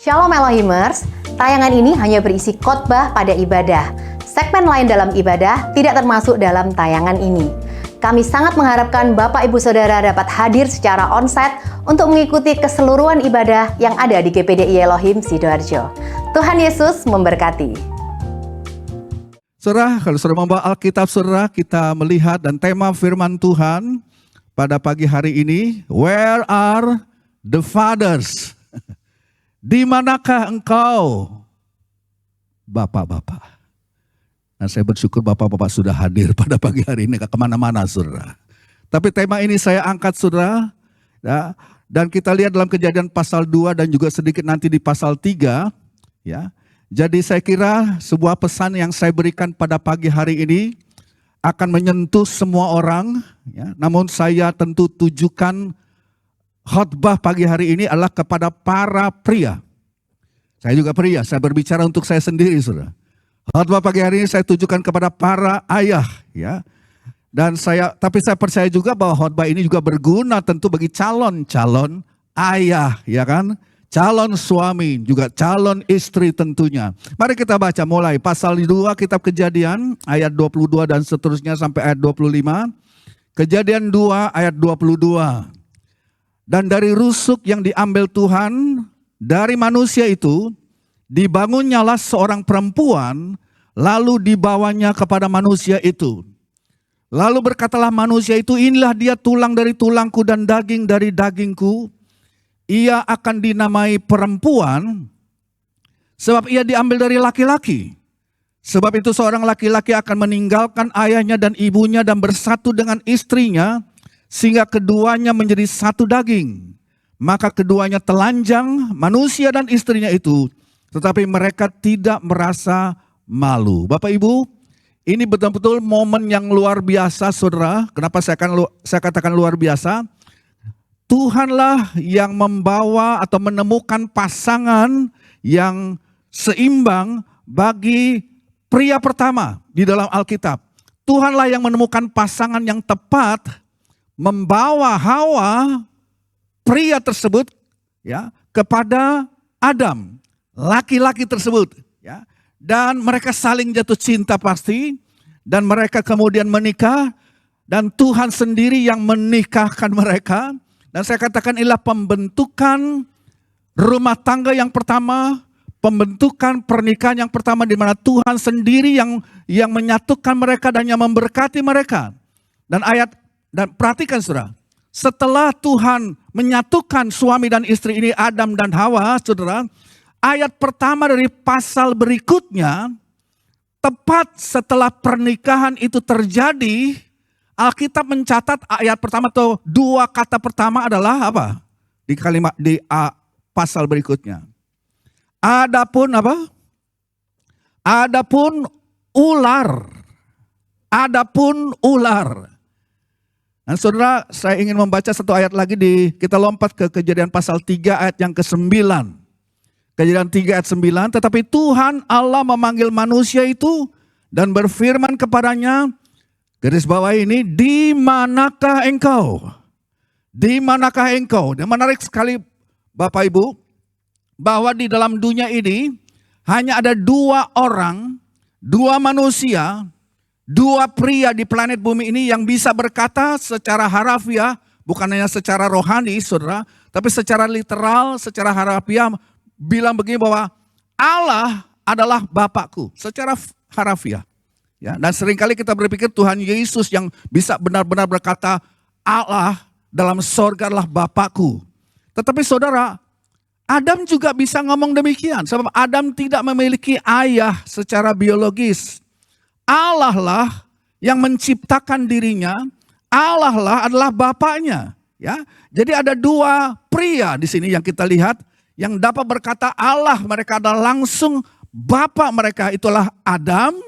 Shalom Elohimers, tayangan ini hanya berisi khotbah pada ibadah. Segmen lain dalam ibadah tidak termasuk dalam tayangan ini. Kami sangat mengharapkan Bapak Ibu Saudara dapat hadir secara onsite untuk mengikuti keseluruhan ibadah yang ada di GPDI Elohim Sidoarjo. Tuhan Yesus memberkati. Saudara, kalau saudara membawa Alkitab saudara, kita melihat dan tema firman Tuhan pada pagi hari ini, Where are the fathers? Di manakah engkau, bapak-bapak? Nah, saya bersyukur bapak-bapak sudah hadir pada pagi hari ini, kemana-mana saudara. Tapi tema ini saya angkat saudara, ya, dan kita lihat dalam Kejadian pasal 2 dan juga sedikit nanti di pasal 3. Ya. Jadi saya kira sebuah pesan yang saya berikan pada pagi hari ini akan menyentuh semua orang. Ya. Namun saya tentu tujukan khotbah pagi hari ini adalah kepada para pria. Saya juga pria, saya berbicara untuk saya sendiri, saudara. Khotbah pagi hari ini saya tujukan kepada para ayah, ya. Dan tapi saya percaya juga bahwa khotbah ini juga berguna tentu bagi calon-calon ayah, ya kan? Calon suami, juga calon istri tentunya. Mari kita baca mulai pasal 2 kitab Kejadian ayat 22 dan seterusnya sampai ayat 25. Kejadian 2 ayat 22. Dan dari rusuk yang diambil Tuhan dari manusia itu, dibangunnyalah seorang perempuan, lalu dibawanya kepada manusia itu. Lalu berkatalah manusia itu, inilah dia tulang dari tulangku dan daging dari dagingku. Ia akan dinamai perempuan, sebab ia diambil dari laki-laki. Sebab itu seorang laki-laki akan meninggalkan ayahnya dan ibunya dan bersatu dengan istrinya, sehingga keduanya menjadi satu daging. Maka keduanya telanjang, manusia dan istrinya itu, tetapi mereka tidak merasa malu. Bapak Ibu, ini betul-betul momen yang luar biasa saudara. Kenapa saya katakan luar biasa? Tuhanlah yang membawa atau menemukan pasangan yang seimbang bagi pria pertama di dalam Alkitab. Tuhanlah yang menemukan pasangan yang tepat membawa Hawa, pria tersebut, ya, kepada Adam, laki-laki tersebut, ya, dan mereka saling jatuh cinta pasti, dan mereka kemudian menikah, dan Tuhan sendiri yang menikahkan mereka. Dan saya katakan inilah pembentukan rumah tangga yang pertama, pembentukan pernikahan yang pertama di mana Tuhan sendiri yang menyatukan mereka dan yang memberkati mereka. Dan perhatikan saudara, setelah Tuhan menyatukan suami dan istri ini Adam dan Hawa, saudara, ayat pertama dari pasal berikutnya, tepat setelah pernikahan itu terjadi, Alkitab mencatat ayat pertama atau dua kata pertama adalah apa? Di pasal berikutnya. Adapun apa? Adapun ular. Adapun ular. Dan saudara, saya ingin membaca satu ayat lagi kita lompat ke Kejadian pasal 3 ayat yang ke-9. Kejadian 3 ayat 9, tetapi Tuhan Allah memanggil manusia itu dan berfirman kepadanya, garis bawah ini, di manakah engkau? Di manakah engkau? Dan menarik sekali Bapak Ibu, bahwa di dalam dunia ini hanya ada dua orang, dua manusia, dua pria di planet bumi ini yang bisa berkata secara harafiah, bukan hanya secara rohani saudara, tapi secara literal, secara harafiah, bilang begini bahwa Allah adalah Bapakku, secara harafiah. Ya, dan seringkali kita berpikir Tuhan Yesus yang bisa benar-benar berkata Allah dalam sorga adalah Bapakku. Tetapi saudara, Adam juga bisa ngomong demikian, sebab Adam tidak memiliki ayah secara biologis. Allah lah yang menciptakan dirinya, Allah lah adalah bapaknya, ya. Jadi ada dua pria di sini yang kita lihat yang dapat berkata Allah, mereka adalah langsung bapak mereka, itulah Adam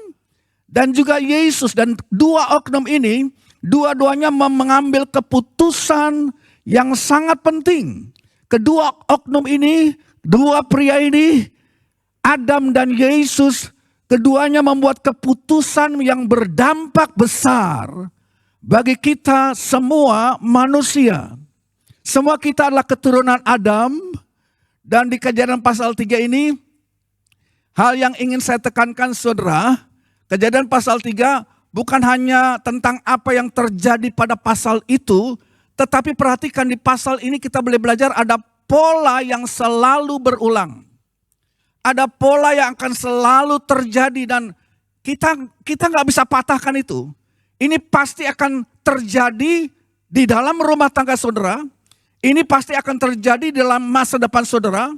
dan juga Yesus. Dan dua oknum ini, dua-duanya mengambil keputusan yang sangat penting. Kedua oknum ini, dua pria ini, Adam dan Yesus, keduanya membuat keputusan yang berdampak besar bagi kita semua manusia. Semua kita adalah keturunan Adam Dan di Kejadian pasal 3 ini, hal yang ingin saya tekankan saudara, Kejadian pasal 3 bukan hanya tentang apa yang terjadi pada pasal itu, tetapi perhatikan di pasal ini kita boleh belajar ada pola yang selalu berulang. Ada pola yang akan selalu terjadi dan kita nggak bisa patahkan itu. Ini pasti akan terjadi di dalam rumah tangga saudara. Ini pasti akan terjadi dalam masa depan saudara.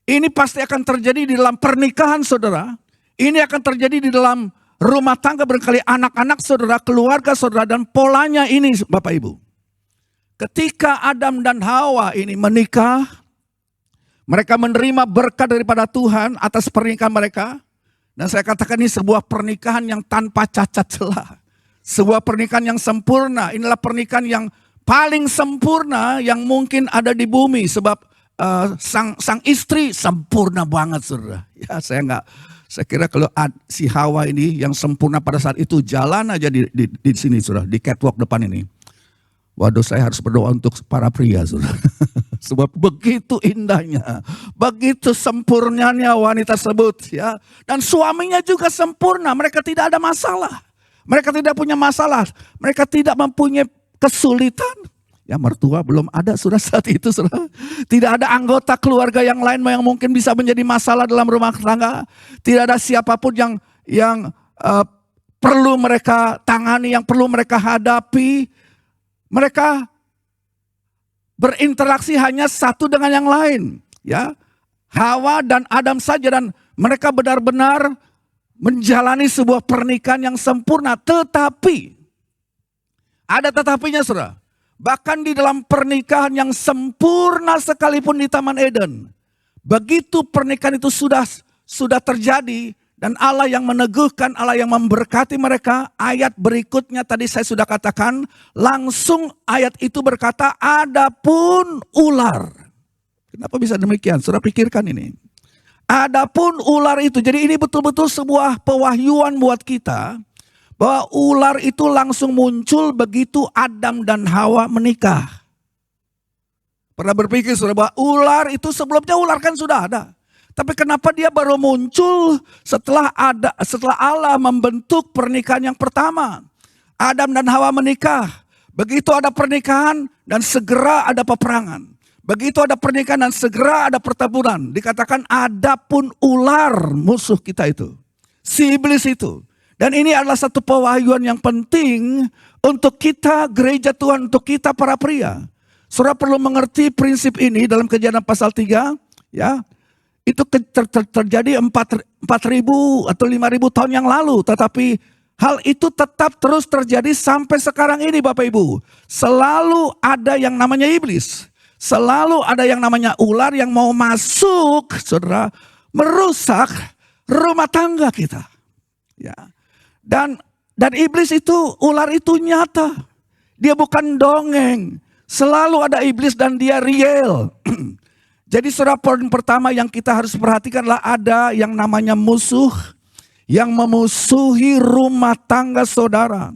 Ini pasti akan terjadi di dalam pernikahan saudara. Ini akan terjadi di dalam rumah tangga barangkali anak-anak saudara, keluarga saudara, dan polanya ini Bapak Ibu. Ketika Adam dan Hawa ini menikah, mereka menerima berkat daripada Tuhan atas pernikahan mereka. Dan saya katakan ini sebuah pernikahan yang tanpa cacat celah. Sebuah pernikahan yang sempurna. Inilah pernikahan yang paling sempurna yang mungkin ada di bumi. Sebab sang istri sempurna banget saudara. Ya saya kira kalau si Hawa ini yang sempurna pada saat itu jalan aja di sini saudara, di catwalk depan ini. Waduh, saya harus berdoa untuk para pria saudara. Sebab begitu indahnya, begitu sempurnanya wanita tersebut ya. Dan suaminya juga sempurna, mereka tidak ada masalah. Mereka tidak punya masalah, mereka tidak mempunyai kesulitan. Ya mertua belum ada saudara saat itu saudara. Tidak ada anggota keluarga yang lain yang mungkin bisa menjadi masalah dalam rumah tangga. Tidak ada siapapun yang perlu mereka tangani, yang perlu mereka hadapi. Mereka berinteraksi hanya satu dengan yang lain. Ya, Hawa dan Adam saja dan mereka benar-benar menjalani sebuah pernikahan yang sempurna. Tetapi, ada tetapinya saudara. Bahkan di dalam pernikahan yang sempurna sekalipun di Taman Eden. Begitu pernikahan itu sudah terjadi. Dan Allah yang meneguhkan, Allah yang memberkati mereka. Ayat berikutnya tadi saya sudah katakan. Langsung ayat itu berkata, adapun ular. Kenapa bisa demikian? Saudara pikirkan ini. Adapun ular itu. Jadi ini betul-betul sebuah pewahyuan buat kita. Bahwa ular itu langsung muncul begitu Adam dan Hawa menikah. Pernah berpikir saudara bahwa ular itu sebelumnya ular kan sudah ada. Tapi kenapa dia baru muncul setelah Allah membentuk pernikahan yang pertama. Adam dan Hawa menikah. Begitu ada pernikahan dan segera ada peperangan. Begitu ada pernikahan dan segera ada pertempuran. Dikatakan adapun ular musuh kita itu. Si iblis itu. Dan ini adalah satu pewahyuan yang penting untuk kita gereja Tuhan, untuk kita para pria. Saudara perlu mengerti prinsip ini dalam Kejadian pasal 3. Ya. Itu terjadi 4.000 atau 5.000 tahun yang lalu. Tetapi hal itu tetap terus terjadi sampai sekarang ini Bapak Ibu. Selalu ada yang namanya iblis. Selalu ada yang namanya ular yang mau masuk, saudara, merusak rumah tangga kita. Ya. Dan iblis itu, ular itu nyata. Dia bukan dongeng. Selalu ada iblis dan dia real. Jadi saudara, poin pertama yang kita harus perhatikanlah ada yang namanya musuh. Yang memusuhi rumah tangga saudara.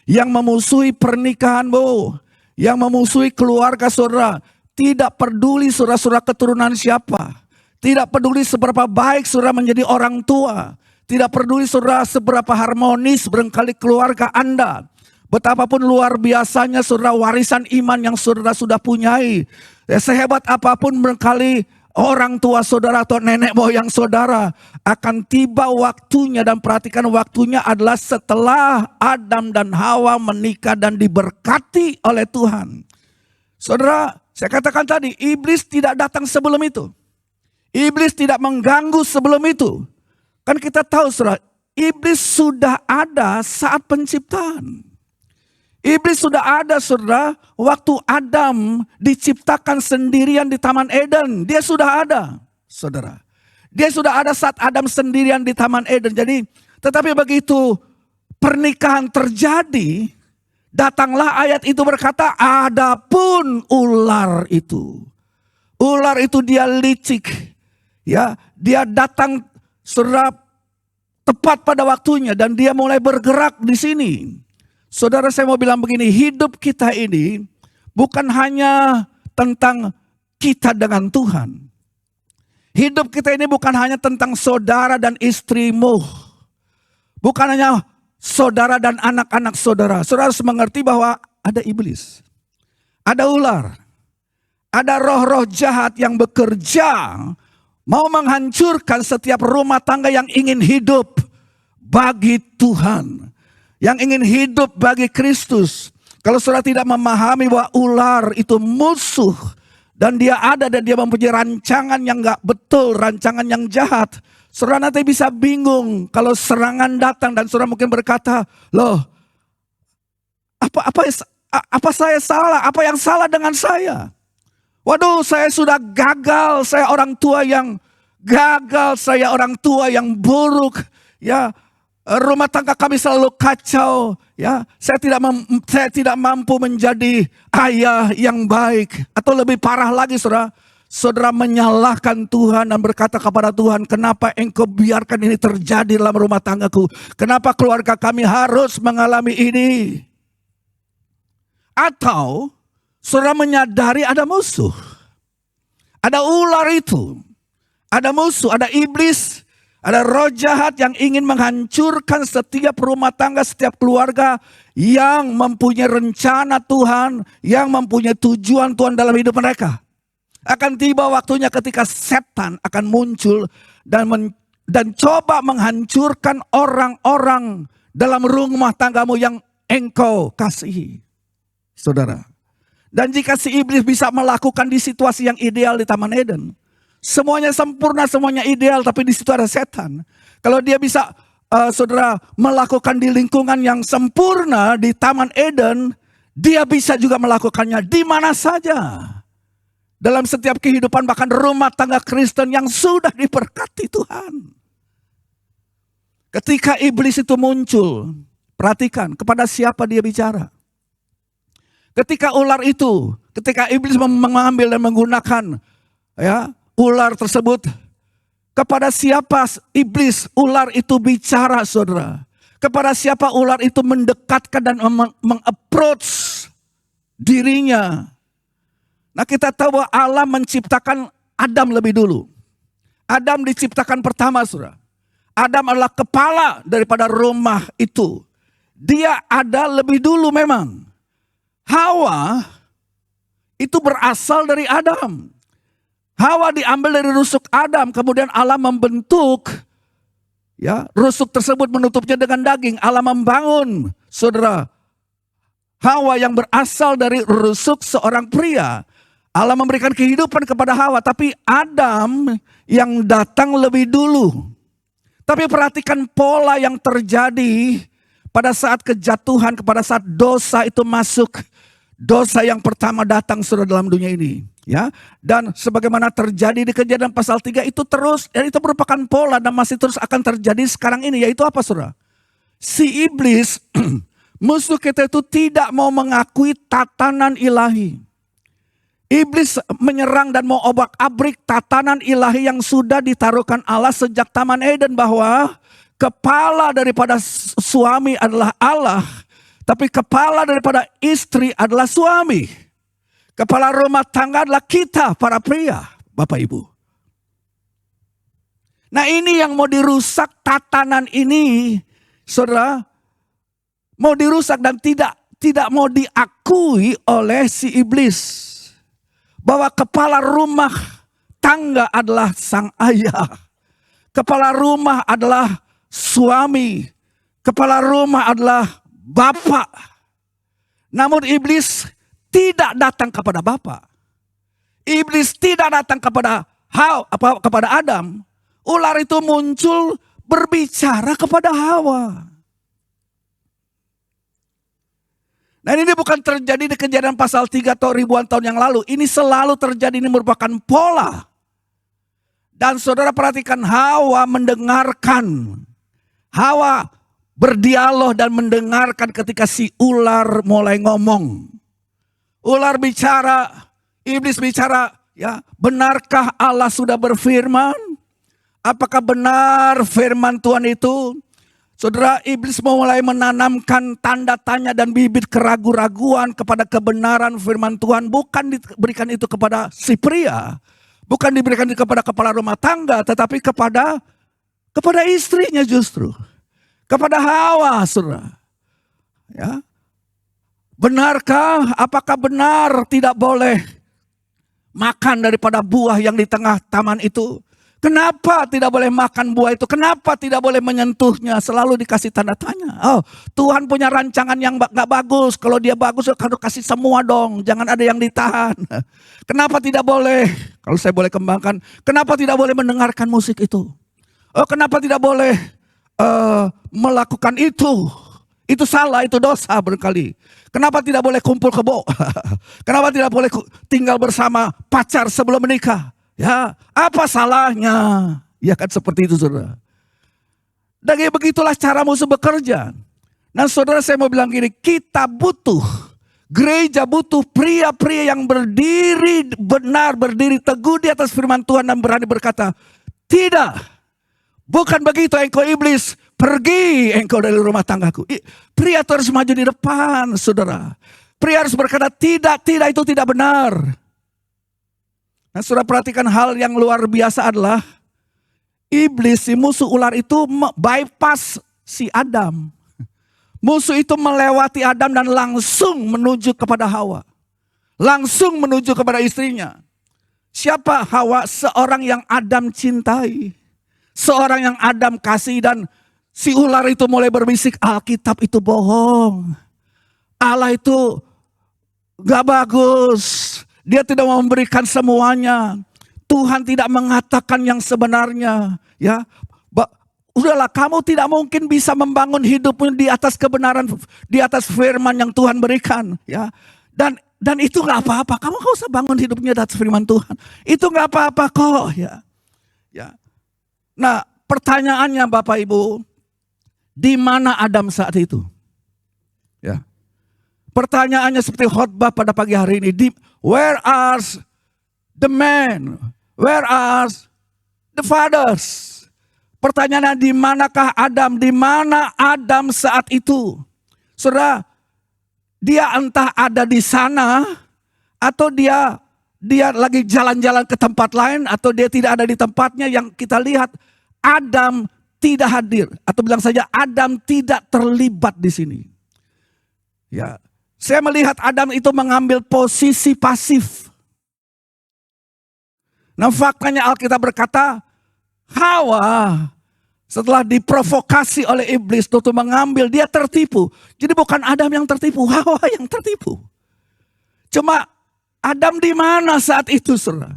Yang memusuhi pernikahanmu. Yang memusuhi keluarga saudara. Tidak peduli saudara-saudara keturunan siapa. Tidak peduli seberapa baik saudara menjadi orang tua. Tidak peduli saudara seberapa harmonis barangkali keluarga Anda. Betapapun luar biasanya saudara warisan iman yang saudara sudah punyai. Sehebat apapun barangkali orang tua saudara atau nenek moyang saudara. Akan tiba waktunya, dan perhatikan waktunya adalah setelah Adam dan Hawa menikah dan diberkati oleh Tuhan. Saudara, saya katakan tadi, iblis tidak datang sebelum itu. Iblis tidak mengganggu sebelum itu. Kan kita tahu saudara, iblis sudah ada saat penciptaan. Iblis sudah ada saudara, waktu Adam diciptakan sendirian di Taman Eden. Dia sudah ada saudara. Dia sudah ada saat Adam sendirian di Taman Eden. Jadi, tetapi begitu pernikahan terjadi, datanglah ayat itu berkata, adapun ular itu. Ular itu dia licik. Ya, dia datang saudara tepat pada waktunya dan dia mulai bergerak di sini. Saudara, saya mau bilang begini, hidup kita ini bukan hanya tentang kita dengan Tuhan. hidup kita ini bukan hanya tentang saudara dan istrimu. Bukan hanya saudara dan anak-anak saudara. Saudara harus mengerti bahwa ada iblis. Ada ular. Ada roh-roh jahat yang bekerja. Mau menghancurkan setiap rumah tangga yang ingin hidup bagi Tuhan. Yang ingin hidup bagi Kristus. Kalau saudara tidak memahami bahwa ular itu musuh. Dan dia ada dan dia mempunyai rancangan yang gak betul. Rancangan yang jahat. Saudara nanti bisa bingung. Kalau serangan datang dan saudara mungkin berkata. Loh, apa saya salah? Apa yang salah dengan saya? Waduh, saya sudah gagal. Saya orang tua yang gagal. Saya orang tua yang buruk. Ya, rumah tangga kami selalu kacau. Ya, saya tidak mampu menjadi ayah yang baik. Atau lebih parah lagi, saudara. Saudara menyalahkan Tuhan dan berkata kepada Tuhan, kenapa engkau biarkan ini terjadi dalam rumah tanggaku? Kenapa keluarga kami harus mengalami ini? Atau saudara menyadari ada musuh. Ada ular itu. Ada musuh, ada iblis. Ada roh jahat yang ingin menghancurkan setiap rumah tangga, setiap keluarga yang mempunyai rencana Tuhan, yang mempunyai tujuan Tuhan dalam hidup mereka. Akan tiba waktunya ketika setan akan muncul dan coba menghancurkan orang-orang dalam rumah tanggamu yang engkau kasihi. Saudara. Dan jika si iblis bisa melakukan di situasi yang ideal di Taman Eden. Semuanya sempurna, semuanya ideal, tapi di situ ada setan. Kalau dia bisa, saudara, melakukan di lingkungan yang sempurna di Taman Eden, dia bisa juga melakukannya di mana saja. Dalam setiap kehidupan, bahkan rumah tangga Kristen yang sudah diberkati Tuhan. Ketika iblis itu muncul, perhatikan kepada siapa dia bicara. Ketika ular itu, ketika iblis mengambil dan menggunakan ular tersebut, kepada siapa iblis ular itu bicara, saudara? Kepada siapa ular itu mendekatkan dan meng-approach dirinya? Nah, kita tahu bahwa Allah menciptakan Adam lebih dulu. Adam diciptakan pertama, saudara. Adam adalah kepala daripada rumah itu. Dia ada lebih dulu memang. Hawa itu berasal dari Adam. Hawa diambil dari rusuk Adam, kemudian Allah membentuk rusuk tersebut, menutupnya dengan daging. Allah membangun, saudara, Hawa yang berasal dari rusuk seorang pria. Allah memberikan kehidupan kepada Hawa, tapi Adam yang datang lebih dulu. Tapi perhatikan pola yang terjadi pada saat kejatuhan, pada saat dosa itu masuk. Dosa yang pertama datang, saudara, dalam dunia ini. Ya, dan sebagaimana terjadi di Kejadian pasal 3 itu terus, dan itu merupakan pola dan masih terus akan terjadi sekarang ini, yaitu apa, saudara? Si iblis, musuh kita itu tidak mau mengakui tatanan ilahi. Iblis menyerang dan mau obak-abrik tatanan ilahi yang sudah ditaruhkan Allah sejak Taman Eden, bahwa kepala daripada suami adalah Allah, tapi kepala daripada istri adalah suami. Kepala rumah tangga adalah kita, para pria, Bapak Ibu. Nah, ini yang mau dirusak, tatanan ini, saudara, mau dirusak dan tidak mau diakui oleh si iblis. Bahwa kepala rumah tangga adalah sang ayah. Kepala rumah adalah suami. Kepala rumah adalah bapak. Namun iblis tidak datang kepada Bapa. Iblis tidak datang kepada Adam. Ular itu muncul berbicara kepada Hawa. Nah, ini bukan terjadi di Kejadian pasal 3 atau ribuan tahun yang lalu. Ini selalu terjadi, ini merupakan pola. Dan saudara perhatikan, Hawa mendengarkan. Hawa berdialog dan mendengarkan ketika si ular mulai ngomong. Ular bicara, iblis bicara, ya, benarkah Allah sudah berfirman? Apakah benar firman Tuhan itu? Saudara, iblis mulai menanamkan tanda tanya dan bibit keraguan-raguan kepada kebenaran firman Tuhan. Bukan diberikan itu kepada si pria. Bukan diberikan kepada kepala rumah tangga, tetapi kepada istrinya justru. Kepada Hawa, saudara. Ya. Benarkah, apakah benar tidak boleh makan daripada buah yang di tengah taman itu? Kenapa tidak boleh makan buah itu? Kenapa tidak boleh menyentuhnya? Selalu dikasih tanda tanya. Oh, Tuhan punya rancangan yang gak bagus. Kalau dia bagus, harus kasih semua dong. Jangan ada yang ditahan. Kenapa tidak boleh? Kalau saya boleh kembangkan, kenapa tidak boleh mendengarkan musik itu? Oh, kenapa tidak boleh melakukan itu? Itu salah, itu dosa berkali. Kenapa tidak boleh kumpul kebo? Kenapa tidak boleh tinggal bersama pacar sebelum menikah? Ya, apa salahnya? Ya kan seperti itu, saudara. Dan begitulah cara musuh bekerja. Nah, saudara, saya mau bilang gini, kita butuh, gereja butuh pria-pria yang berdiri benar, berdiri teguh di atas firman Tuhan dan berani berkata, tidak, bukan begitu engkau iblis, pergi engkau dari rumah tanggaku. Pria itu harus maju di depan, saudara. Pria harus berkata, tidak, itu tidak benar. Nah, saudara, perhatikan hal yang luar biasa adalah iblis, si musuh ular itu bypass si Adam. Musuh itu melewati Adam dan langsung menuju kepada Hawa. Langsung menuju kepada istrinya. Siapa Hawa? Seorang yang Adam cintai. Seorang yang Adam kasih, dan si ular itu mulai berbisik, Alkitab itu bohong. Allah itu gak bagus. Dia tidak memberikan semuanya. Tuhan tidak mengatakan yang sebenarnya. Ya, udahlah, kamu tidak mungkin bisa membangun hidupmu di atas kebenaran, di atas firman yang Tuhan berikan. Ya, dan itu nggak apa-apa. Kamu nggak usah bangun hidupnya di atas firman Tuhan. Itu nggak apa-apa kok. Ya. Nah, pertanyaannya Bapak Ibu, di mana Adam saat itu? Ya. Pertanyaannya seperti khotbah pada pagi hari ini. Where are the men? Where are the fathers? Pertanyaannya, di manakah Adam? Di mana Adam saat itu? Saudara, dia entah ada di sana, atau dia lagi jalan-jalan ke tempat lain, atau dia tidak ada di tempatnya. Yang kita lihat, Adam tidak hadir, atau bilang saja Adam tidak terlibat di sini. Ya. Saya melihat Adam itu mengambil posisi pasif. Nah, faktanya Alkitab berkata, Hawa setelah diprovokasi oleh iblis untuk mengambil, dia tertipu. Jadi bukan Adam yang tertipu, Hawa yang tertipu. Cuma Adam di mana saat itu, saudara?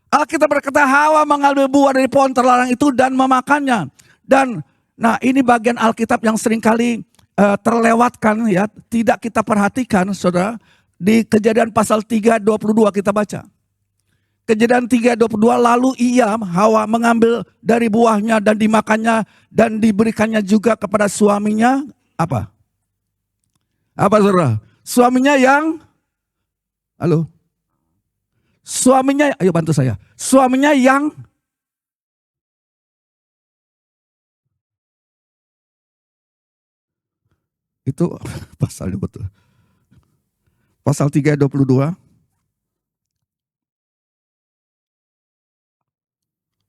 Alkitab berkata Hawa mengambil buah dari pohon terlarang itu dan memakannya. Dan nah, ini bagian Alkitab yang seringkali terlewatkan, ya, tidak kita perhatikan, saudara. Di Kejadian pasal 3:22 kita baca. Kejadian 3:22, lalu Hawa mengambil dari buahnya dan dimakannya dan diberikannya juga kepada suaminya. Apa? Apa, saudara? Suaminya yang, halo? Suaminya, ayo bantu saya. Suaminya yang itu pasalnya betul. Pasal 3:22.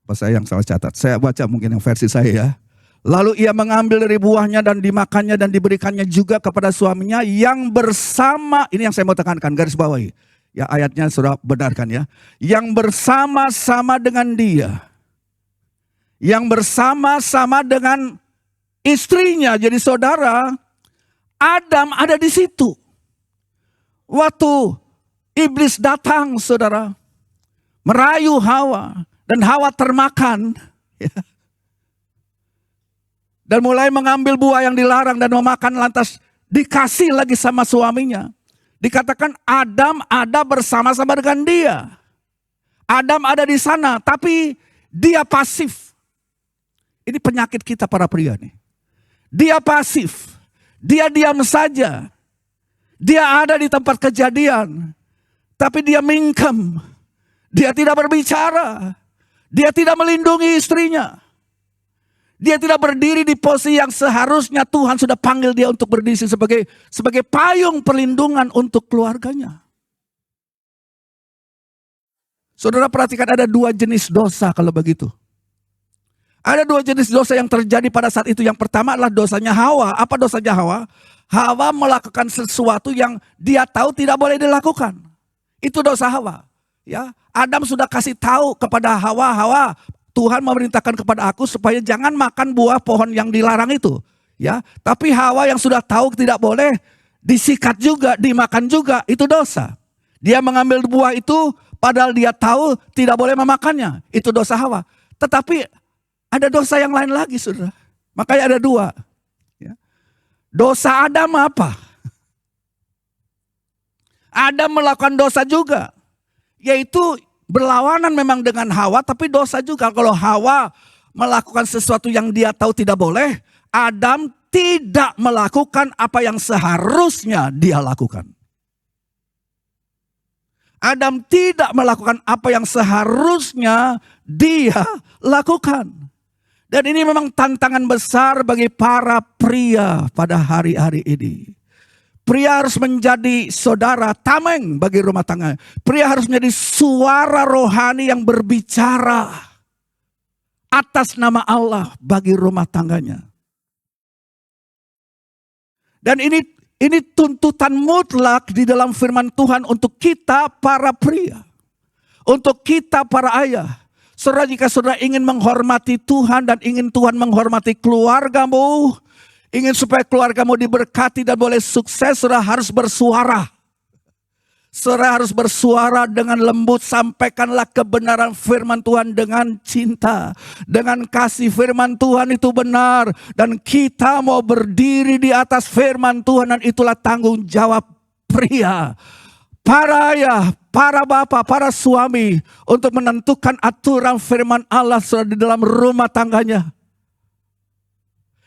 Pas saya yang salah catat. Saya baca mungkin yang versi saya ya. Lalu ia mengambil dari buahnya dan dimakannya dan diberikannya juga kepada suaminya yang bersama, ini yang saya mau tekankan, garis bawahi. Ya, ayatnya sudah benarkan ya. Yang bersama-sama dengan dia. Yang bersama-sama dengan istrinya. Jadi saudara, Adam ada di situ. Waktu iblis datang, saudara, merayu Hawa, dan Hawa termakan, ya, dan mulai mengambil buah yang dilarang dan memakan, lantas dikasih lagi sama suaminya. Dikatakan Adam ada bersama-sama dengan dia. Adam ada di sana, tapi dia pasif. Ini penyakit kita para pria nih. Dia pasif. Dia diam saja. Dia ada di tempat kejadian. Tapi dia mingkem. Dia tidak berbicara. Dia tidak melindungi istrinya. Dia tidak berdiri di posisi yang seharusnya Tuhan sudah panggil dia untuk berdiri sebagai payung perlindungan untuk keluarganya. Saudara perhatikan ada dua jenis dosa kalau begitu. Ada dua jenis dosa yang terjadi pada saat itu. Yang pertama adalah dosanya Hawa. Apa dosanya Hawa? Hawa melakukan sesuatu yang dia tahu tidak boleh dilakukan. Itu dosa Hawa. Ya, Adam sudah kasih tahu kepada Hawa, Hawa, Tuhan memerintahkan kepada aku supaya jangan makan buah pohon yang dilarang itu. Ya, tapi Hawa yang sudah tahu tidak boleh, disikat juga, dimakan juga, itu dosa. Dia mengambil buah itu padahal dia tahu tidak boleh memakannya. Itu dosa Hawa. Tetapi ada dosa yang lain lagi, saudara. Makanya ada dua. Ya. Dosa Adam apa? Adam melakukan dosa juga. Yaitu berlawanan memang dengan Hawa, tapi dosa juga. Kalau Hawa melakukan sesuatu yang dia tahu tidak boleh, Adam tidak melakukan apa yang seharusnya dia lakukan. Adam tidak melakukan apa yang seharusnya dia lakukan. Dan ini memang tantangan besar bagi para pria pada hari-hari ini. Pria harus menjadi saudara tameng bagi rumah tangga. Pria harus menjadi suara rohani yang berbicara atas nama Allah bagi rumah tangganya. Dan ini tuntutan mutlak di dalam firman Tuhan untuk kita para pria. Untuk kita para ayah. Saudara, jika saudara ingin menghormati Tuhan dan ingin Tuhan menghormati keluargamu, ingin supaya keluargamu diberkati dan boleh sukses, saudara harus bersuara. Saudara harus bersuara dengan lembut, sampaikanlah kebenaran firman Tuhan dengan cinta. Dengan kasih firman Tuhan itu benar. Dan kita mau berdiri di atas firman Tuhan dan itulah tanggung jawab pria. Para ayah, para bapak, para suami untuk menentukan aturan firman Allah di dalam rumah tangganya.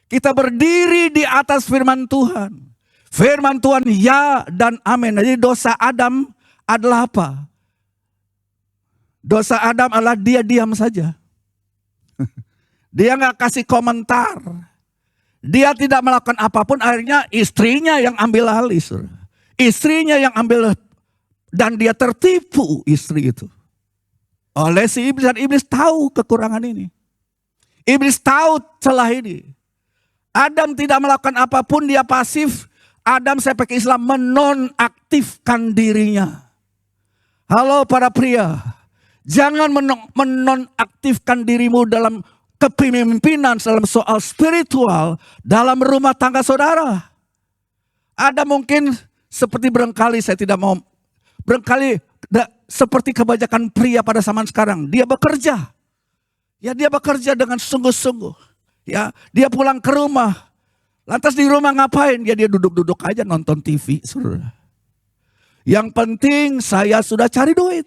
Kita berdiri di atas firman Tuhan. Firman Tuhan ya dan amin. Jadi dosa Adam adalah apa? Dosa Adam adalah dia diam saja. Dia nggak kasih komentar. Dia tidak melakukan apapun, akhirnya istrinya yang ambil alih. Istrinya yang ambil dan dia tertipu istri itu. Oleh si iblis, dan iblis tahu kekurangan ini. Iblis tahu celah ini. Adam tidak melakukan apapun, dia pasif. Adam, saya pakai istilah, menonaktifkan dirinya. Halo para pria, jangan menonaktifkan dirimu dalam kepemimpinan, dalam soal spiritual, dalam rumah tangga saudara. Ada mungkin seperti barangkali, saya tidak mau, barangkali seperti kebanyakan pria pada zaman sekarang, dia bekerja. Ya, dia bekerja dengan sungguh-sungguh. Ya, dia pulang ke rumah. Lantas di rumah ngapain? Ya, dia duduk-duduk aja nonton TV, saudara. Yang penting saya sudah cari duit.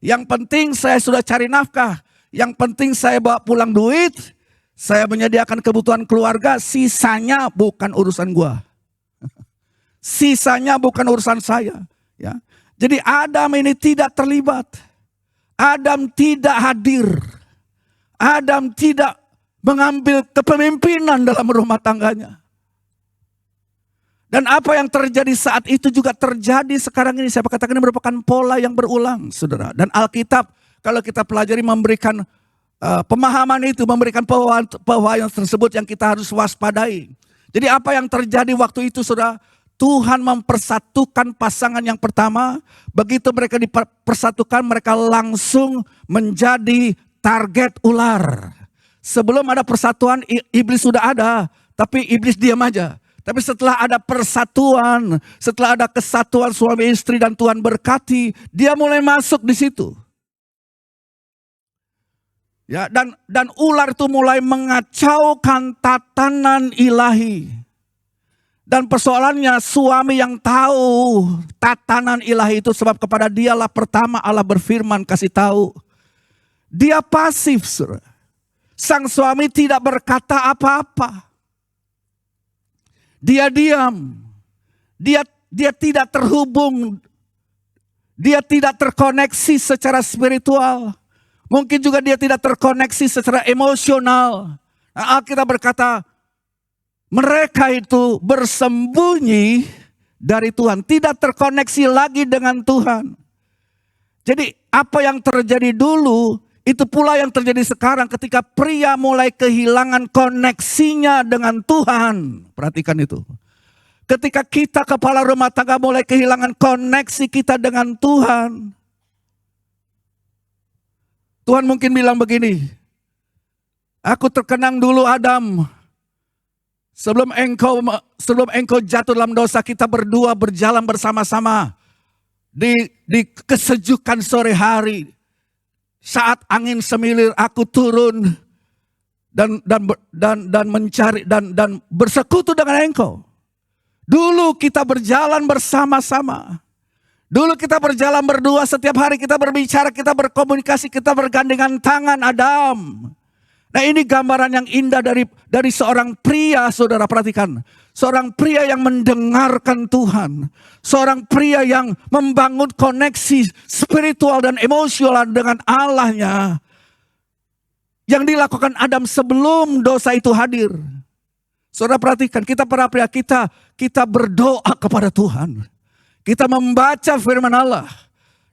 Yang penting saya sudah cari nafkah. Yang penting saya bawa pulang duit. Saya menyediakan kebutuhan keluarga. Sisanya bukan urusan gua. Sisanya bukan urusan saya. Ya. Jadi Adam ini tidak terlibat. Adam tidak hadir. Adam tidak mengambil kepemimpinan dalam rumah tangganya. Dan apa yang terjadi saat itu juga terjadi sekarang ini. Saya katakan ini merupakan pola yang berulang, saudara. Dan Alkitab kalau kita pelajari memberikan pemahaman itu, memberikan pewahyuan tersebut yang kita harus waspadai. Jadi apa yang terjadi waktu itu, saudara? Tuhan mempersatukan pasangan yang pertama. Begitu mereka dipersatukan, mereka langsung menjadi target ular. Sebelum ada persatuan, iblis sudah ada, tapi iblis diam aja. Tapi setelah ada persatuan, setelah ada kesatuan suami istri dan Tuhan berkati, dia mulai masuk di situ. Ya, dan ular itu mulai mengacaukan tatanan ilahi. Dan persoalannya suami yang tahu tatanan ilahi itu, sebab kepada dialah pertama Allah berfirman kasih tahu. Dia pasif, saudara. Sang suami tidak berkata apa-apa. Dia diam. Dia tidak terhubung. Dia tidak terkoneksi secara spiritual. Mungkin juga dia tidak terkoneksi secara emosional. Nah, Alkitab berkata, mereka itu bersembunyi dari Tuhan. Tidak terkoneksi lagi dengan Tuhan. Jadi apa yang terjadi dulu, itu pula yang terjadi sekarang ketika pria mulai kehilangan koneksinya dengan Tuhan. Perhatikan itu. Ketika kita kepala rumah tangga mulai kehilangan koneksi kita dengan Tuhan. Tuhan mungkin bilang begini, aku terkenang dulu Adam. Sebelum engkau jatuh dalam dosa, kita berdua berjalan bersama-sama. Di kesejukan sore hari, saat angin semilir aku turun dan mencari dan bersekutu dengan engkau. Dulu kita berjalan bersama-sama. Dulu kita berjalan berdua, setiap hari kita berbicara, kita berkomunikasi, kita bergandengan tangan Adam. Nah, ini gambaran yang indah dari seorang pria, saudara, perhatikan. Seorang pria yang mendengarkan Tuhan. Seorang pria yang membangun koneksi spiritual dan emosional dengan Allahnya. Yang dilakukan Adam sebelum dosa itu hadir. Saudara perhatikan, kita para pria, kita berdoa kepada Tuhan. Kita membaca firman Allah.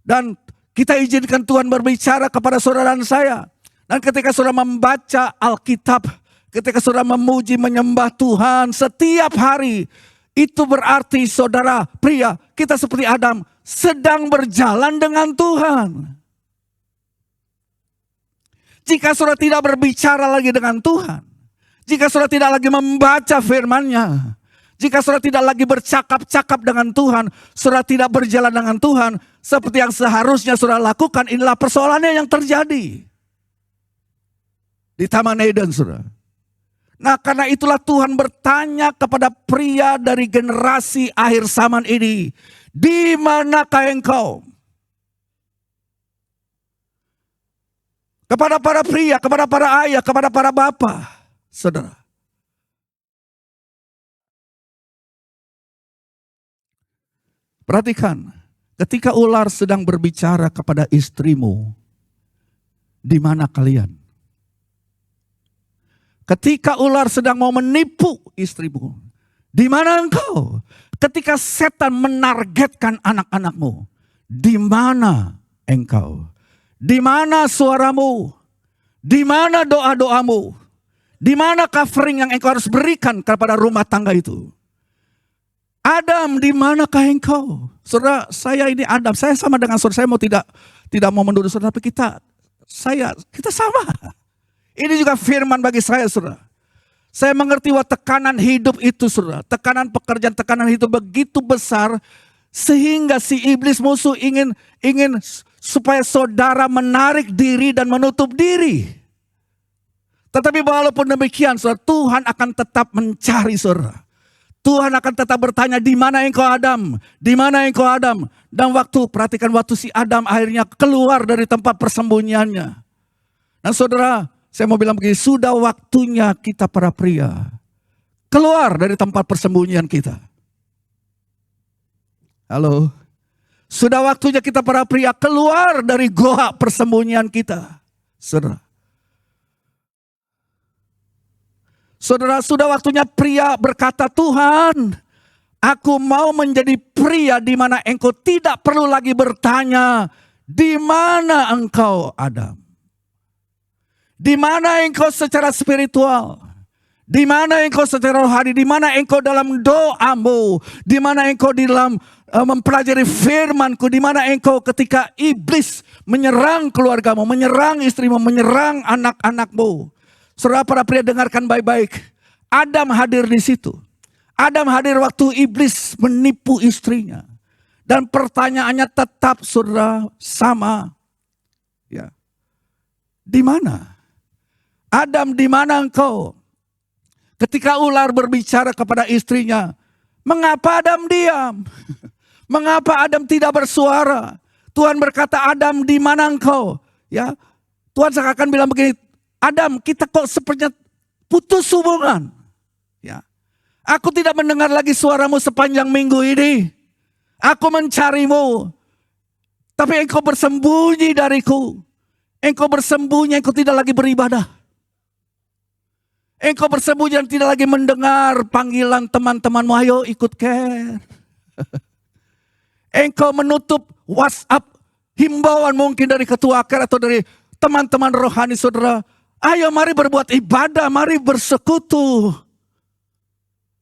Dan kita izinkan Tuhan berbicara kepada saudara dan saya. Dan ketika saudara membaca Alkitab, ketika saudara memuji menyembah Tuhan setiap hari, itu berarti saudara pria, kita seperti Adam, sedang berjalan dengan Tuhan. Jika saudara tidak berbicara lagi dengan Tuhan, jika saudara tidak lagi membaca firman-Nya, jika saudara tidak lagi bercakap-cakap dengan Tuhan, saudara tidak berjalan dengan Tuhan, seperti yang seharusnya saudara lakukan, inilah persoalannya yang terjadi. Di Taman Eden, saudara. Nah, karena itulah Tuhan bertanya kepada pria dari generasi akhir zaman ini, di manakah engkau? Kepada para pria, kepada para ayah, kepada para bapak, saudara. Perhatikan, ketika ular sedang berbicara kepada istrimu, di mana kalian? Ketika ular sedang mau menipu istrimu, di mana engkau? Ketika setan menargetkan anak-anakmu, di mana engkau? Di mana suaramu? Di mana doa-doamu? Di mana covering yang engkau harus berikan kepada rumah tangga itu? Adam, di manakah engkau? Saudara, saya ini Adam, saya sama dengan saudara, saya mau tidak mau menuduh saudara, tapi kita sama. Ini juga firman bagi saya, saudara. Saya mengerti bahwa tekanan hidup itu, saudara. Tekanan pekerjaan, tekanan hidup begitu besar. Sehingga si iblis musuh ingin supaya saudara menarik diri dan menutup diri. Tetapi walaupun demikian, saudara, Tuhan akan tetap mencari, saudara. Tuhan akan tetap bertanya, di mana engkau Adam? Di mana engkau Adam? Dan perhatikan waktu si Adam akhirnya keluar dari tempat persembunyiannya. Dan saudara, saya mau bilang begini, sudah waktunya kita para pria keluar dari tempat persembunyian kita. Halo. Sudah waktunya kita para pria keluar dari goa persembunyian kita. Saudara, sudah waktunya pria berkata, Tuhan, aku mau menjadi pria di mana engkau tidak perlu lagi bertanya, di mana engkau Adam? Di mana engkau secara spiritual? Di mana engkau secara rohani? Di mana engkau dalam doamu? Di mana engkau di dalam mempelajari firman-Ku? Di mana engkau ketika iblis menyerang keluargamu, menyerang istrimu, menyerang anak-anakmu? Saudara para pria, dengarkan baik-baik. Adam hadir di situ. Adam hadir waktu iblis menipu istrinya. Dan pertanyaannya tetap, saudara, sama. Ya. Di mana? Adam, di mana engkau? Ketika ular berbicara kepada istrinya, mengapa Adam diam? Mengapa Adam tidak bersuara? Tuhan berkata, Adam, di mana engkau? Ya, Tuhan seakan bilang begini, Adam, kita kok sepertinya putus hubungan. Ya, aku tidak mendengar lagi suaramu sepanjang minggu ini. Aku mencarimu, tapi engkau bersembunyi dariku. Engkau bersembunyi, engkau tidak lagi beribadah. Engkau bersembunyi dan tidak lagi mendengar panggilan teman-temanmu, ayo ikut care. Engkau menutup WhatsApp himbauan mungkin dari ketua AKR atau dari teman-teman rohani saudara. Ayo mari berbuat ibadah, mari bersekutu.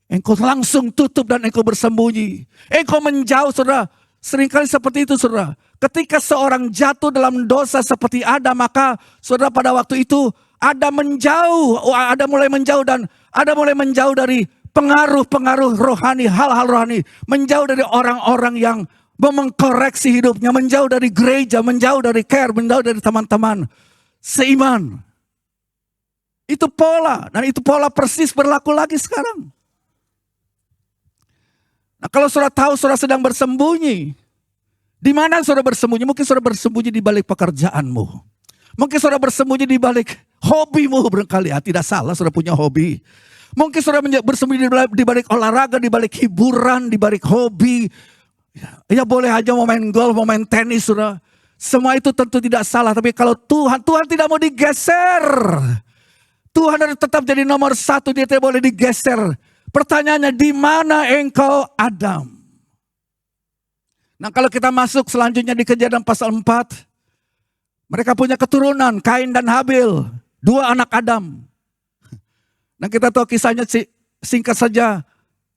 Engkau langsung tutup dan engkau bersembunyi. Engkau menjauh saudara. Seringkali seperti itu saudara. Ketika seorang jatuh dalam dosa seperti Adam, maka saudara pada waktu itu Adam menjauh. Adam mulai menjauh dan Adam mulai menjauh dari pengaruh-pengaruh rohani, hal-hal rohani. Menjauh dari orang-orang yang mengkoreksi hidupnya. Menjauh dari gereja, menjauh dari care, menjauh dari teman-teman seiman. Itu pola, dan itu pola persis berlaku lagi sekarang. Nah kalau saudara tahu saudara sedang bersembunyi, di mana saudara bersembunyi? Mungkin saudara bersembunyi di balik pekerjaanmu. Mungkin saudara bersembunyi di balik hobimu barangkali. Tidak salah saudara punya hobi. Mungkin saudara bersembunyi di balik olahraga, di balik hiburan, di balik hobi. Ya boleh aja mau main golf, mau main tenis saudara. Semua itu tentu tidak salah. Tapi kalau Tuhan tidak mau digeser. Tuhan harus tetap jadi nomor satu, dia tidak boleh digeser. Pertanyaannya, di mana engkau Adam? Nah kalau kita masuk selanjutnya di Kejadian pasal 4. Mereka punya keturunan, Kain dan Habil. 2 anak Adam. Nah kita tahu kisahnya singkat saja.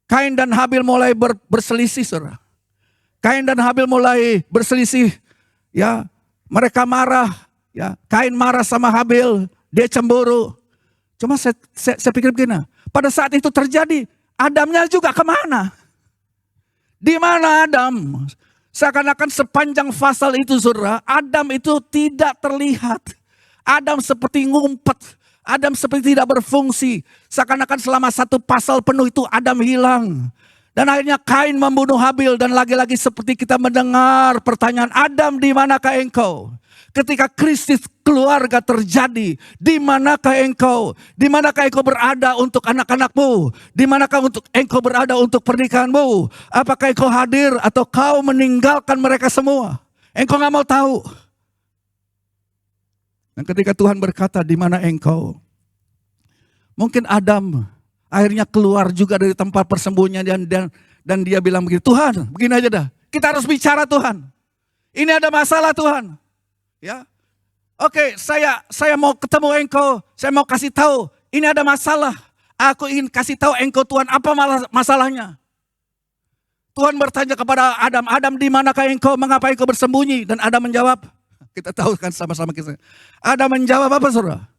Kain dan Habil mulai berselisih saudara. Kain dan Habil mulai berselisih. Ya, mereka marah. Ya, Kain marah sama Habil. Dia cemburu. Cuma saya pikir begini. Pada saat itu terjadi, Adamnya juga kemana? Di mana Adam? Seakan-akan sepanjang pasal itu saudara, Adam itu tidak terlihat. Adam seperti ngumpet. Adam seperti tidak berfungsi. Seakan-akan selama 1 pasal penuh itu Adam hilang. Dan akhirnya Kain membunuh Habil. Dan lagi-lagi seperti kita mendengar pertanyaan, Adam di manakah engkau? Ketika krisis keluarga terjadi, di manakah engkau? Di manakah engkau berada untuk anak-anakmu? Di manakah engkau berada untuk pernikahanmu? Apakah engkau hadir atau kau meninggalkan mereka semua? Engkau gak mau tahu. Dan ketika Tuhan berkata, di mana engkau? Mungkin Adam akhirnya keluar juga dari tempat persembunyian dan dia bilang begini, Tuhan begini aja dah, kita harus bicara Tuhan. Ini ada masalah Tuhan. Ya, oke, saya mau ketemu engkau, saya mau kasih tahu, ini ada masalah. Aku ingin kasih tahu engkau Tuhan, apa masalahnya? Tuhan bertanya kepada Adam, Adam di manakah engkau, mengapa engkau bersembunyi? Dan Adam menjawab, kita tahu kan sama-sama kita. Adam menjawab apa saudara?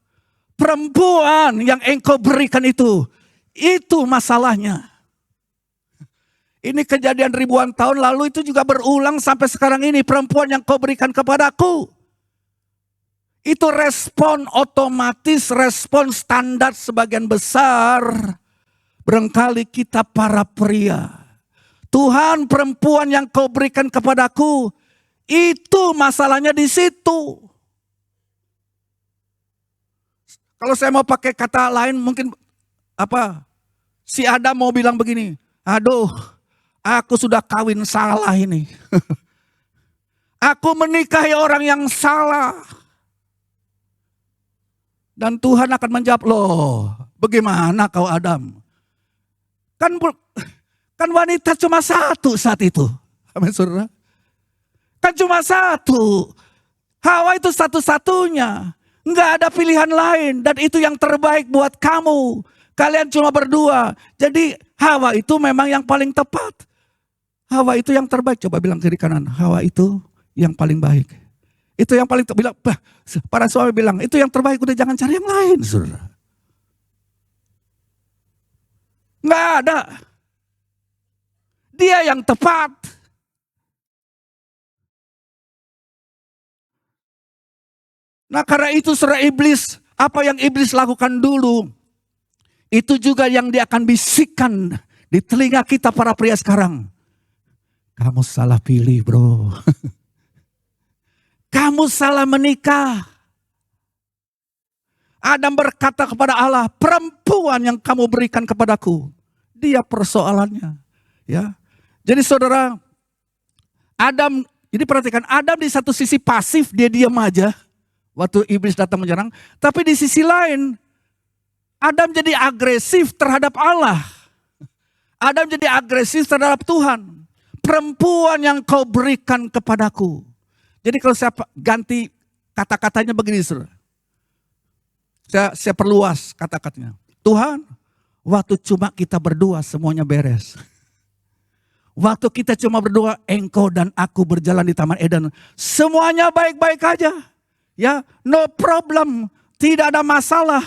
Perempuan yang engkau berikan itu masalahnya. Ini kejadian ribuan tahun lalu itu juga berulang sampai sekarang ini. Perempuan yang kau berikan kepadaku. Itu respon otomatis, respon standar sebagian besar. Barangkali kita para pria. Tuhan, perempuan yang kau berikan kepadaku, itu masalahnya di situ. Kalau saya mau pakai kata lain mungkin si Adam mau bilang begini, aduh aku sudah kawin salah ini. Aku menikahi orang yang salah. Dan Tuhan akan menjawab, loh bagaimana kau Adam? Kan wanita cuma satu saat itu. Amin saudara. Kan cuma satu. Hawa itu satu-satunya. Enggak ada pilihan lain. Dan itu yang terbaik buat kamu. Kalian cuma berdua. Jadi Hawa itu memang yang paling tepat. Hawa itu yang terbaik. Coba bilang kiri kanan. Hawa itu yang paling baik. Itu yang paling bilang, para suami bilang, itu yang terbaik, udah jangan cari yang lain, saudara. Nggak ada. Dia yang tepat. Nah karena itu saudara, iblis, apa yang iblis lakukan dulu, itu juga yang dia akan bisikkan di telinga kita para pria sekarang. Kamu salah pilih bro. Kamu salah menikah. Adam berkata kepada Allah, perempuan yang kamu berikan kepadaku, dia persoalannya. Ya, jadi saudara, Adam, jadi perhatikan, Adam di satu sisi pasif, dia diam aja waktu iblis datang menyerang. Tapi di sisi lain, Adam jadi agresif terhadap Allah. Adam jadi agresif terhadap Tuhan. Perempuan yang kau berikan kepadaku. Jadi kalau saya ganti kata-katanya begini, saudara. Saya perluas kata-katanya. Tuhan, waktu cuma kita berdua semuanya beres. Waktu kita cuma berdua, Engkau dan aku berjalan di Taman Eden, semuanya baik-baik aja. Ya, no problem, tidak ada masalah.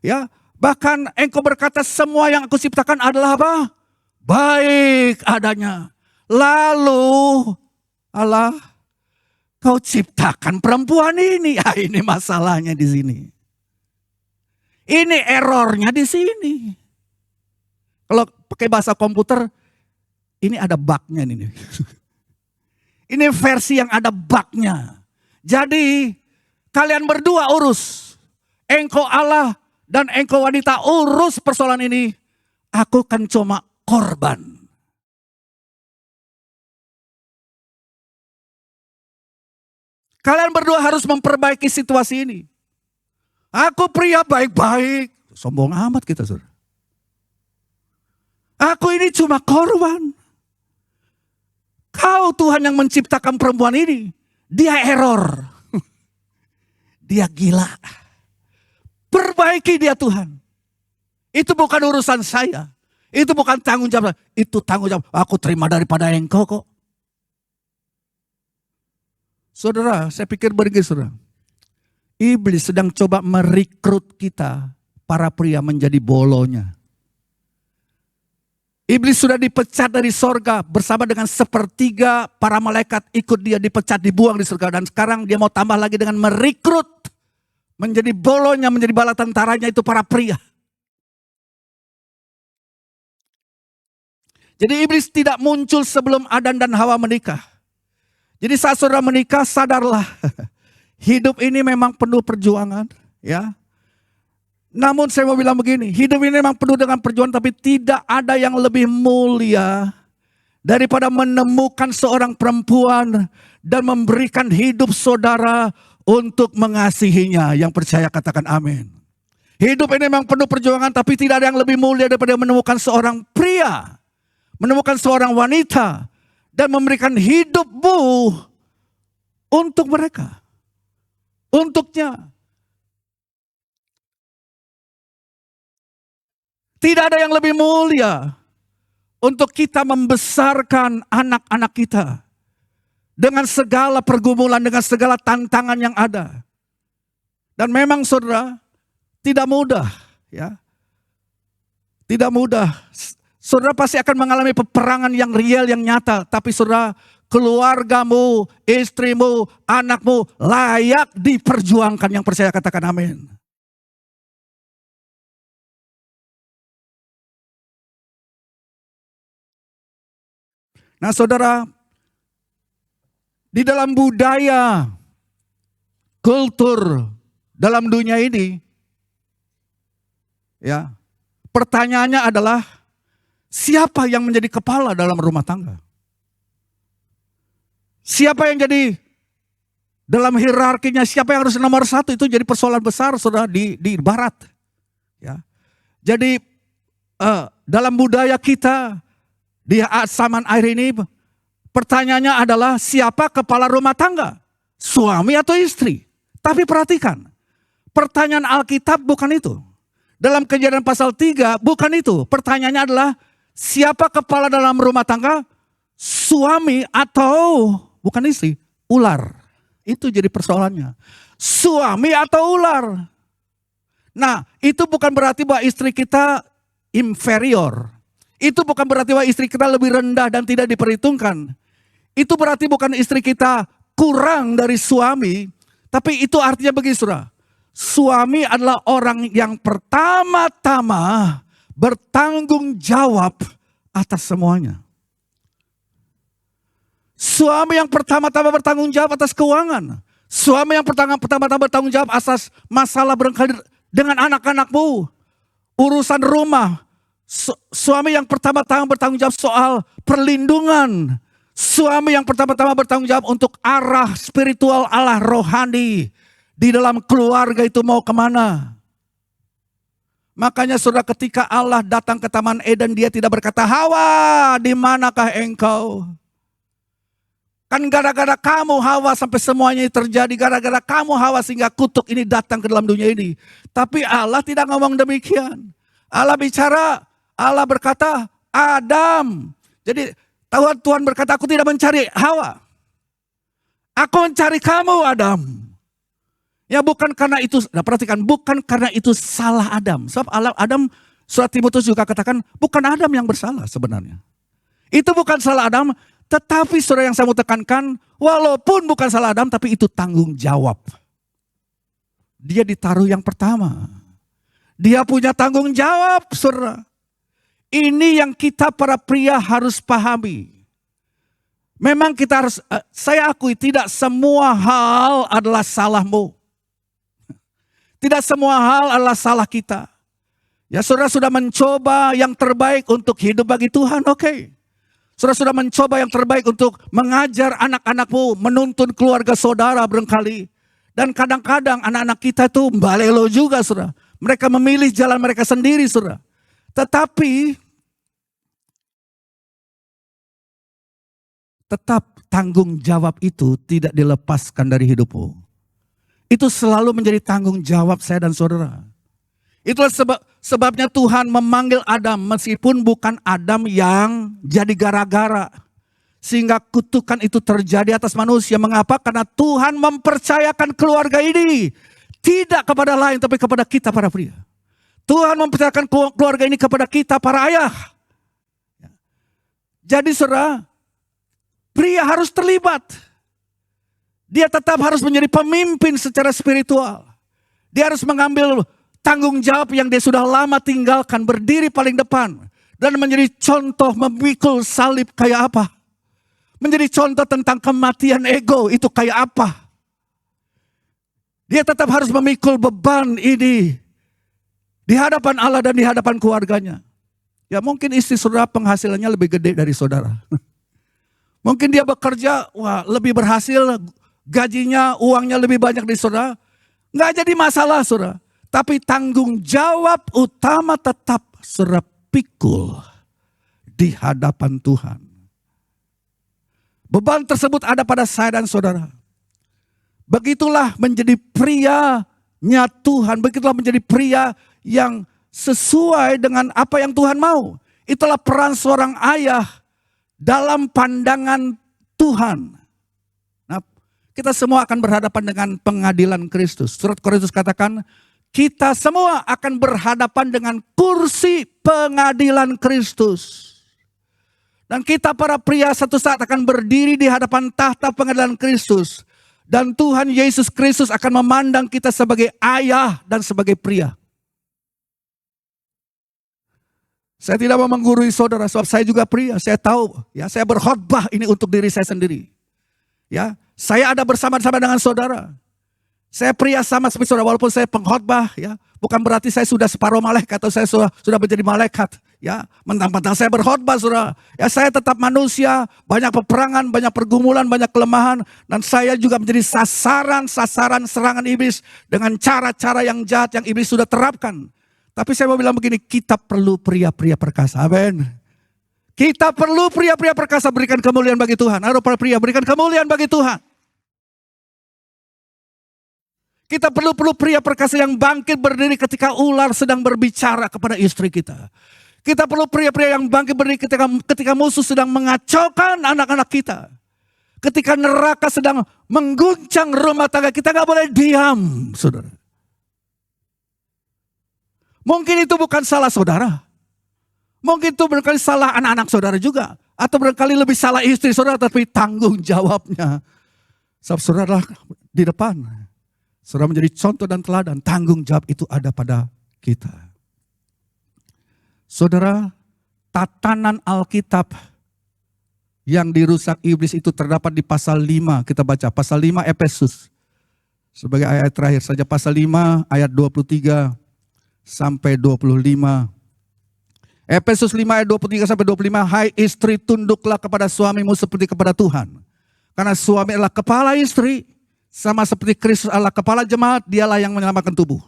Ya, bahkan Engkau berkata semua yang aku ciptakan adalah apa? Baik adanya. Lalu Allah, Kau ciptakan perempuan ini. Ya, ini masalahnya di sini. Ini errornya di sini. Kalau pakai bahasa komputer, ini ada bugnya ini. Ini versi yang ada bugnya. Jadi kalian berdua urus. Engkau Allah dan engkau wanita urus persoalan ini. Aku kan cuma korban. Kalian berdua harus memperbaiki situasi ini. Aku pria baik-baik. Sombong amat kita, saudara. Aku ini cuma korban. Kau Tuhan yang menciptakan perempuan ini. Dia error. Dia gila. Perbaiki dia Tuhan. Itu bukan urusan saya. Itu bukan tanggung jawab. Itu tanggung jawab. Aku terima daripada engkau kok. Saudara, saya pikir begini saudara. Iblis sedang coba merekrut kita, para pria menjadi bolonya. Iblis sudah dipecat dari sorga bersama dengan sepertiga para malaikat ikut dia dipecat, dibuang di surga. Dan sekarang dia mau tambah lagi dengan merekrut menjadi bolonya, menjadi bala tentaranya itu para pria. Jadi iblis tidak muncul sebelum Adan dan Hawa menikah. Jadi saat saudara menikah sadarlah hidup ini memang penuh perjuangan, ya. Namun saya mau bilang begini, hidup ini memang penuh dengan perjuangan tapi tidak ada yang lebih mulia daripada menemukan seorang perempuan dan memberikan hidup saudara untuk mengasihinya. Yang percaya katakan amin. Hidup ini memang penuh perjuangan tapi tidak ada yang lebih mulia daripada menemukan seorang pria, menemukan seorang wanita dan memberikan hidupmu untuk mereka, untuknya. Tidak ada yang lebih mulia untuk kita membesarkan anak-anak kita dengan segala pergumulan, dengan segala tantangan yang ada. Dan memang saudara, tidak mudah, ya. Tidak mudah. Saudara pasti akan mengalami peperangan yang real, yang nyata. Tapi saudara, keluargamu, istrimu, anakmu layak diperjuangkan. Yang percaya katakan amin. Nah saudara, di dalam budaya, kultur, dalam dunia ini, ya, pertanyaannya adalah, siapa yang menjadi kepala dalam rumah tangga? Siapa yang jadi dalam hierarkinya, siapa yang harus nomor satu, itu jadi persoalan besar saudara di barat. Ya. Jadi dalam budaya kita, di zaman akhir ini, pertanyaannya adalah siapa kepala rumah tangga? Suami atau istri? Tapi perhatikan, pertanyaan Alkitab bukan itu. Dalam Kejadian pasal 3 bukan itu. Pertanyaannya adalah siapa kepala dalam rumah tangga? Suami atau bukan istri? Ular. Itu jadi persoalannya. Suami atau ular? Nah, itu bukan berarti bahwa istri kita inferior. Itu bukan berarti bahwa istri kita lebih rendah dan tidak diperhitungkan. Itu berarti bukan istri kita kurang dari suami. Tapi itu artinya begini saudara. Suami adalah orang yang pertama-tama bertanggung jawab atas semuanya. Suami yang pertama-tama bertanggung jawab atas keuangan. Suami yang pertama-tama bertanggung jawab atas masalah barangkali dengan anak-anakmu. Urusan rumah. Suami yang pertama-tama bertanggung jawab soal perlindungan. Suami yang pertama-tama bertanggung jawab untuk arah spiritual Allah rohani. Di dalam keluarga itu mau kemana. Makanya saudara ketika Allah datang ke Taman Eden, dia tidak berkata, Hawa, di manakah engkau? Kan gara-gara kamu Hawa sampai semuanya ini terjadi. Gara-gara kamu Hawa sehingga kutuk ini datang ke dalam dunia ini. Tapi Allah tidak ngomong demikian. Allah bicara, Allah berkata, Adam. Jadi Tuhan berkata, aku tidak mencari Hawa. Aku mencari kamu Adam. Ya bukan karena itu, nah perhatikan, bukan karena itu salah Adam. Sebab Adam, surat Timotius juga katakan, bukan Adam yang bersalah sebenarnya. Itu bukan salah Adam, tetapi saudara yang saya mau tekankan, walaupun bukan salah Adam, tapi itu tanggung jawab. Dia ditaruh yang pertama. Dia punya tanggung jawab, saudara. Ini yang kita para pria harus pahami. Memang kita harus, saya akui tidak semua hal adalah salahmu. Tidak semua hal adalah salah kita. Ya saudara sudah mencoba yang terbaik untuk hidup bagi Tuhan, oke. Saudara sudah mencoba yang terbaik untuk mengajar anak-anakmu, menuntun keluarga saudara barangkali. Dan kadang-kadang anak-anak kita itu balelo juga saudara. Mereka memilih jalan mereka sendiri saudara. Tetapi tetap tanggung jawab itu tidak dilepaskan dari hidupmu. Itu selalu menjadi tanggung jawab saya dan saudara. Itulah sebabnya Tuhan memanggil Adam meskipun bukan Adam yang jadi gara-gara. Sehingga kutukan itu terjadi atas manusia. Mengapa? Karena Tuhan mempercayakan keluarga ini. Tidak kepada lain tapi kepada kita para pria. Tuhan mempercayakan keluarga ini kepada kita para ayah. Jadi saudara, pria harus terlibat. Dia tetap harus menjadi pemimpin secara spiritual. Dia harus mengambil tanggung jawab yang dia sudah lama tinggalkan, berdiri paling depan. Dan menjadi contoh memikul salib kayak apa. Menjadi contoh tentang kematian ego itu kayak apa. Dia tetap harus memikul beban ini. Di hadapan Allah dan di hadapan keluarganya. Ya mungkin istri saudara penghasilannya lebih gede dari saudara. Mungkin dia bekerja, wah lebih berhasil, gajinya, uangnya lebih banyak dari saudara. Nggak jadi masalah saudara. Tapi tanggung jawab utama tetap saudara pikul di hadapan Tuhan. Beban tersebut ada pada saya dan saudara. Begitulah menjadi prianya Tuhan. Begitulah menjadi pria yang sesuai dengan apa yang Tuhan mau. Itulah peran seorang ayah dalam pandangan Tuhan. Nah, kita semua akan berhadapan dengan pengadilan Kristus. Surat Korintus katakan, kita semua akan berhadapan dengan kursi pengadilan Kristus. Dan kita para pria satu saat akan berdiri di hadapan tahta pengadilan Kristus. Dan Tuhan Yesus Kristus akan memandang kita sebagai ayah dan sebagai pria. Saya tidak mau menggurui saudara, sebab saya juga pria. Saya tahu, ya, saya berkhotbah ini untuk diri saya sendiri. Ya, saya ada bersama-sama dengan saudara. Saya pria sama seperti saudara, walaupun saya pengkhotbah, ya, bukan berarti saya sudah separuh malaikat atau saya sudah menjadi malaikat. Ya, mentang-mentang saya berkhotbah, saudara. Ya, saya tetap manusia, banyak peperangan, banyak pergumulan, banyak kelemahan, dan saya juga menjadi sasaran serangan iblis dengan cara-cara yang jahat yang iblis sudah terapkan. Tapi saya mau bilang begini, kita perlu pria-pria perkasa. Amin. Kita perlu pria-pria perkasa, berikan kemuliaan bagi Tuhan. Ayo para pria, berikan kemuliaan bagi Tuhan. Kita perlu pria perkasa yang bangkit berdiri ketika ular sedang berbicara kepada istri kita. Kita perlu pria-pria yang bangkit berdiri ketika musuh sedang mengacaukan anak-anak kita. Ketika neraka sedang mengguncang rumah tangga, kita gak boleh diam, saudara. Mungkin itu bukan salah saudara. Mungkin itu barangkali salah anak-anak saudara juga. Atau barangkali lebih salah istri saudara, tapi tanggung jawabnya. Sebab saudara di depan. Saudara menjadi contoh dan teladan. Tanggung jawab itu ada pada kita. Saudara, tatanan Alkitab yang dirusak iblis itu terdapat di pasal 5. Kita baca pasal 5 Efesus. Sebagai ayat terakhir saja, pasal 5 ayat 23 sampai 25. Efesus 5 ayat 23 sampai 25. Hai istri, tunduklah kepada suamimu seperti kepada Tuhan. Karena suami adalah kepala istri, sama seperti Kristus adalah kepala jemaat, dialah yang menyelamatkan tubuh.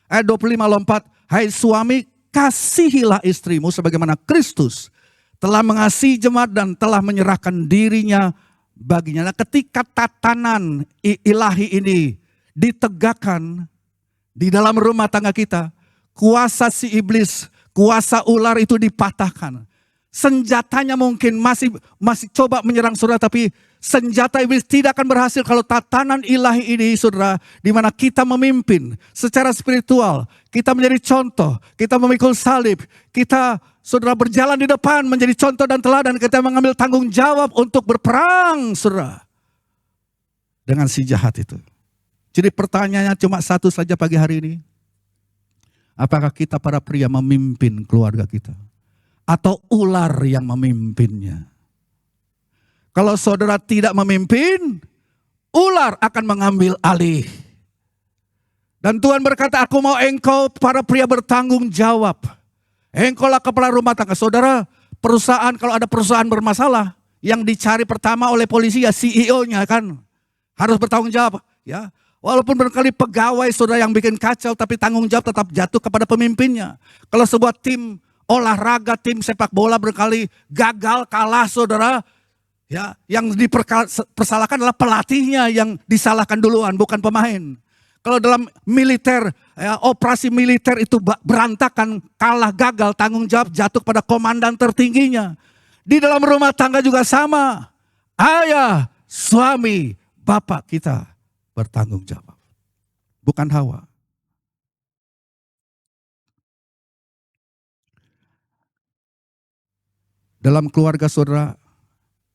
Ayat 25 lompat. Hai suami, kasihilah istrimu sebagaimana Kristus telah mengasihi jemaat dan telah menyerahkan dirinya baginya. Nah, ketika tatanan ilahi ini ditegakkan di dalam rumah tangga kita, kuasa si iblis, kuasa ular itu dipatahkan. Senjatanya mungkin masih coba menyerang saudara, tapi senjata iblis tidak akan berhasil kalau tatanan ilahi ini, saudara, di mana kita memimpin secara spiritual, kita menjadi contoh, kita memikul salib, kita, saudara, berjalan di depan menjadi contoh dan teladan, kita mengambil tanggung jawab untuk berperang, saudara, dengan si jahat itu. Jadi pertanyaannya cuma satu saja pagi hari ini. Apakah kita para pria memimpin keluarga kita? Atau ular yang memimpinnya? Kalau saudara tidak memimpin, ular akan mengambil alih. Dan Tuhan berkata, aku mau engkau para pria bertanggung jawab. Engkaulah kepala rumah tangga. Saudara, perusahaan, kalau ada perusahaan bermasalah, yang dicari pertama oleh polisi ya CEO-nya kan. Harus bertanggung jawab. Ya, walaupun berkali pegawai saudara yang bikin kacau, tapi tanggung jawab tetap jatuh kepada pemimpinnya. Kalau sebuah tim olahraga, tim sepak bola berkali gagal, kalah, saudara, ya, yang dipersalahkan adalah pelatihnya yang disalahkan duluan, bukan pemain. Kalau dalam militer, ya, operasi militer itu berantakan, kalah, gagal, tanggung jawab jatuh pada komandan tertingginya. Di dalam rumah tangga juga sama. Ayah, suami, bapak kita bertanggung jawab. Bukan Hawa. Dalam keluarga saudara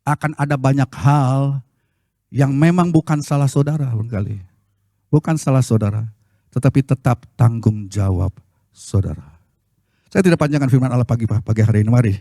akan ada banyak hal yang memang bukan salah saudara barangkali. Bukan salah saudara, tetapi tetap tanggung jawab saudara. Saya tidak panjangkan firman Allah pagi hari ini, mari